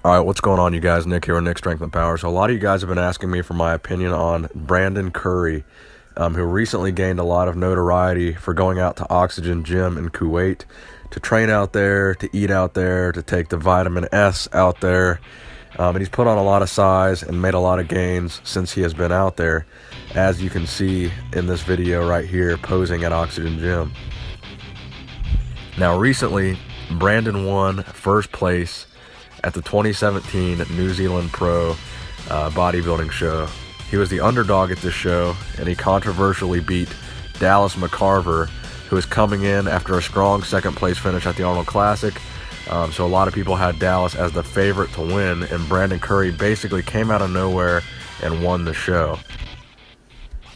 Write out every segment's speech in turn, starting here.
All right, what's going on, you guys? Nick here with Nick Strength and Power. So a lot of you guys have been asking me for my opinion on Brandon Curry, who recently gained a lot of notoriety for going out to Oxygen Gym in Kuwait to train out there, to eat out there, to take the vitamin S out there. And he's put on a lot of size and made a lot of gains since he has been out there, as you can see in this video right here, posing at Oxygen Gym. Now, recently, Brandon won first place at the 2017 New Zealand Pro bodybuilding show. He was the underdog at this show, and he controversially beat Dallas McCarver, who is coming in after a strong second place finish at the Arnold Classic. So a lot of people had Dallas as the favorite to win, and Brandon Curry basically came out of nowhere and won the show.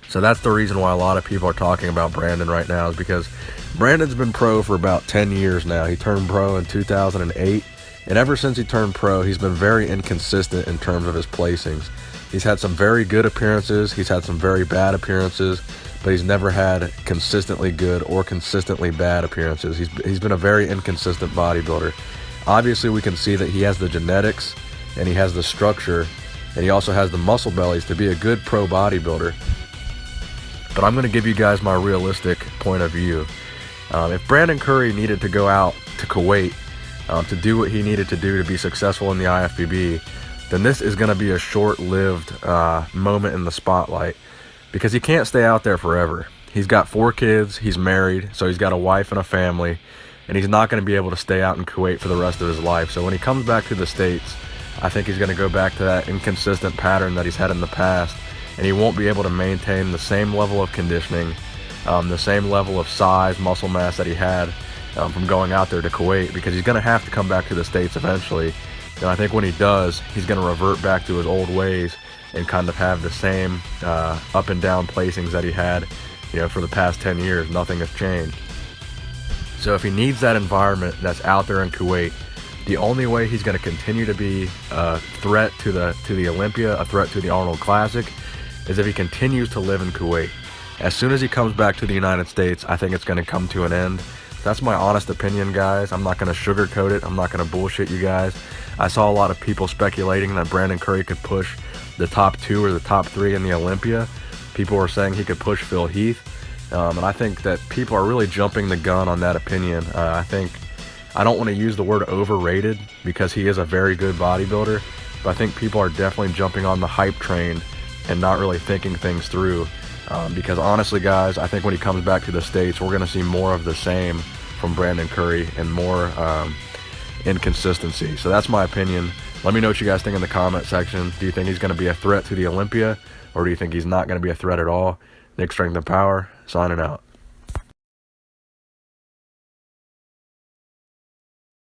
So that's the reason why a lot of people are talking about Brandon right now, is because Brandon's been pro for about 10 years now. He turned pro in 2008. And ever since he turned pro, he's been very inconsistent in terms of his placings. He's had some very good appearances, he's had some very bad appearances, but he's never had consistently good or consistently bad appearances. He's been a very inconsistent bodybuilder. Obviously, we can see that he has the genetics, and he has the structure, and he also has the muscle bellies to be a good pro bodybuilder. But I'm going to give you guys my realistic point of view. If Brandon Curry needed to go out to Kuwait to do what he needed to do to be successful in the IFBB, then this is going to be a short-lived moment in the spotlight, because he can't stay out there forever. He's got 4 kids, he's married, so he's got a wife and a family, and he's not going to be able to stay out in Kuwait for the rest of his life. So when he comes back to the States, I think he's going to go back to that inconsistent pattern that he's had in the past, and he won't be able to maintain the same level of conditioning, the same level of size, muscle mass that he had from going out there to Kuwait, because he's going to have to come back to the States eventually. And I think when he does, he's going to revert back to his old ways and kind of have the same up and down placings that he had, for the past 10 years. Nothing has changed. So if he needs that environment that's out there in Kuwait, the only way he's going to continue to be a threat to the Olympia, a threat to the Arnold Classic, is if he continues to live in Kuwait. As soon as he comes back to the United States, I think it's going to come to an end. That's my honest opinion, guys. I'm not going to sugarcoat it. I'm not going to bullshit you guys. I saw a lot of people speculating that Brandon Curry could push the top 2 or the top 3 in the Olympia. People were saying he could push Phil Heath. And I think that people are really jumping the gun on that opinion. I don't want to use the word overrated, because he is a very good bodybuilder, but I think people are definitely jumping on the hype train and not really thinking things through. Because honestly, guys, I think when he comes back to the States, we're going to see more of the same from Brandon Curry and more inconsistency. So that's my opinion. Let me know what you guys think in the comment section. Do you think he's going to be a threat to the Olympia, or do you think he's not going to be a threat at all? Nick Strength and Power, signing out.